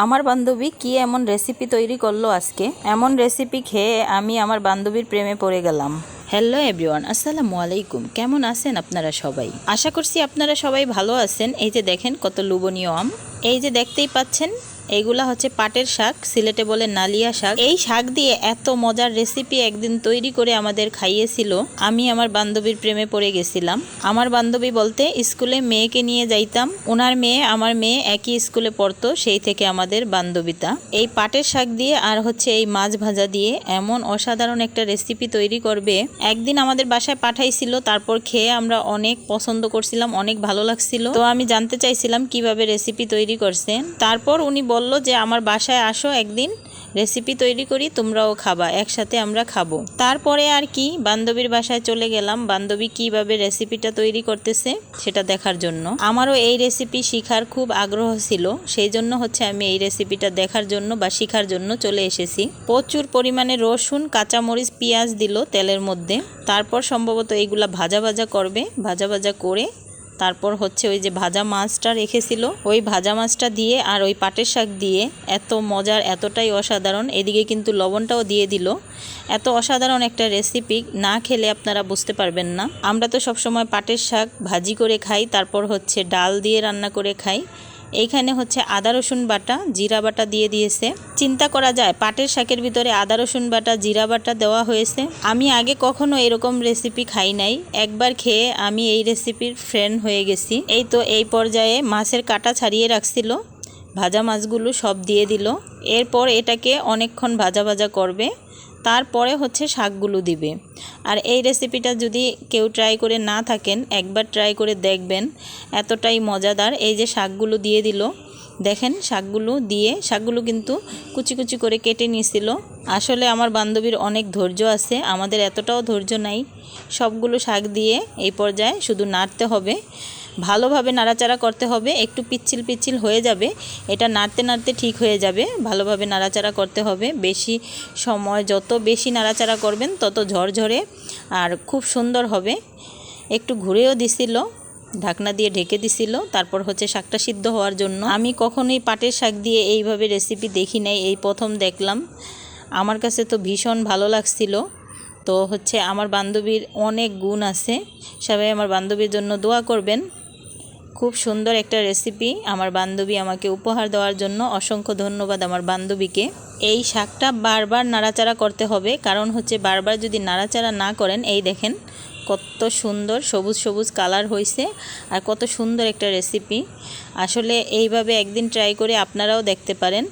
আমার বান্ধবী কি এমন রেসিপি তৈরি করলো আজকে। এমন রেসিপি খেয়ে আমি আমার বান্ধবীর প্রেমে পড়ে গেলাম। হ্যালো এভরিওয়ান, আসসালামু আলাইকুম। কেমন আছেন আপনারা সবাই? আশা করছি আপনারা সবাই ভালো আছেন। এই যে দেখেন কত লোভনীয় আম, এই যে দেখতেই পাচ্ছেন এইগুলা হচ্ছে পাটের শাক, সিলেটে বলে নালিয়া শাক। এই শাক দিয়ে এত মজার রেসিপি একদিন তৈরি করে আমাদের খাইয়েছিল। আমি আমার বান্ধবীর প্রেমে পড়ে গেছিলাম। আমার বান্ধবী বলতে স্কুলে মেয়েকে নিয়ে যাইতাম, ওনার মেয়ে আমার মেয়ে একই স্কুলে পড়তো, সেই থেকে আমাদের বান্ধবীতা। এই পাটের শাক দিয়ে আর হচ্ছে এই মাছ ভাজা দিয়ে এমন অসাধারণ একটা রেসিপি তৈরি করবে। একদিন আমাদের বাসায় পাঠাইছিল, তারপর খেয়ে আমরা অনেক পছন্দ করছিলাম, অনেক ভালো লাগছিল। তো আমি জানতে চাইছিলাম কিভাবে রেসিপি তৈরি করছেন। তারপর উনি বলল যে আমার বাসায় আসো, একদিন রেসিপি তৈরি করি, তোমরাও খাবা, একসাথে আমরা খাবো। তারপরে আর কি বান্ধবীর বাসায় চলে গেলাম, বান্ধবী কিভাবে রেসিপিটা তৈরি করতেছে সেটা দেখার জন্য। আমারও এই রেসিপি শেখার খুব আগ্রহ ছিল, সেই জন্য হচ্ছে আমি এই রেসিপিটা দেখার জন্য বা শেখার জন্য চলে এসেছি। প্রচুর পরিমাণে রসুন, কাঁচামরিচ, পেঁয়াজ দিল তেলের মধ্যে। তারপর সম্ভবত এইগুলা ভাজা ভাজা করবে, ভাজা ভাজা করে তারপর হচ্ছে ওই যে ভাজা মাছটা রেখেছিল, ওই ভাজা মাছটা দিয়ে আর ওই পাটের শাক দিয়ে এত মজার, এতটাই অসাধারণ। এদিকে কিন্তু লবণটাও দিয়ে দিল। এত অসাধারণ একটা রেসিপি না খেলে আপনারা বুঝতে পারবেন না। আমরা তো সবসময় পাটের শাক ভাজি করে খাই, তারপর হচ্ছে ডাল দিয়ে রান্না করে খাই। এইখানে হচ্ছে আদা রসুন বাটা, জিরা বাটা দিয়ে দিয়েছে। চিন্তা করা যায় পাটের শাকের ভিতরে আদা রসুন বাটা, জিরা বাটা দেওয়া হয়েছে। আমি আগে কখনো এরকম রেসিপি খাই নাই, একবার খেয়ে আমি এই রেসিপির ফ্রেন্ড হয়ে গেছি। এই তো এই পর্যায়ে মাছের কাঁটা ছাড়িয়ে রাখছিল, ভাজা মাছগুলো সব দিয়ে দিল। এরপর এটাকে অনেকক্ষণ ভাজা ভাজা করবে, তারপরে হচ্ছে শাকগুলো দিবে। আর এই রেসিপিটা যদি কেউ ট্রাই করে না থাকেন, একবার ট্রাই করে দেখবেন, এতটাই মজাদার। এই যে শাকগুলো দিয়ে দিল, দেখেন শাকগুলো দিয়ে, শাকগুলো কিন্তু কুচি কুচি করে কেটে নিয়েছিল। আসলে আমার বান্ধবীর অনেক ধৈর্য আছে, আমাদের এতটাও ধৈর্য নাই। সবগুলো শাক দিয়ে এই পর্যায়ে শুধু নাড়তে হবে, ভালোভাবে নাড়াচাড়া করতে হবে। একটু পিচ্ছিল পিচ্ছিল হয়ে যাবে, এটা নাড়তে নাড়তে ঠিক হয়ে যাবে। ভালোভাবে নাড়াচাড়া করতে হবে, বেশি সময়, যত বেশি নাড়াচাড়া করবেন তত ঝরঝরে আর খুব সুন্দর হবে। একটু ঘুরেও দিছিল, ঢাকনা দিয়ে ঢেকে দিছিল, তারপর হচ্ছে শাকটা সিদ্ধ হওয়ার জন্য। আমি কখনোই পাটের শাক দিয়ে এইভাবে রেসিপি দেখি নাই, এই প্রথম দেখলাম। আমার কাছে তো ভীষণ ভালো লাগছিল। তো হচ্ছে আমার বান্ধবীর অনেক গুণ আছে, সবাই আমার বান্ধবীর জন্য দোয়া করবেন। খুব সুন্দর একটা রেসিপি আমার বান্ধবী আমাকে উপহার দেওয়ার জন্য অসংখ্য ধন্যবাদ আমার বান্ধবীকে। এই শাকটা বারবার নাড়াচাড়া করতে হবে, কারণ হচ্ছে বারবার যদি নাড়াচাড়া না করেন, এই দেখেন কত সুন্দর সবুজ সবুজ কালার হয়েছে আর কত সুন্দর একটা রেসিপি। আসলে এইভাবে একদিন ট্রাই করে আপনারাও দেখতে পারেন।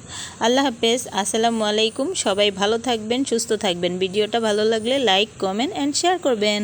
আল্লাহ হাফেজ, আসসালামু আলাইকুম। সবাই ভালো থাকবেন, সুস্থ থাকবেন। ভিডিওটা ভালো লাগলে লাইক, কমেন্ট অ্যান্ড শেয়ার করবেন।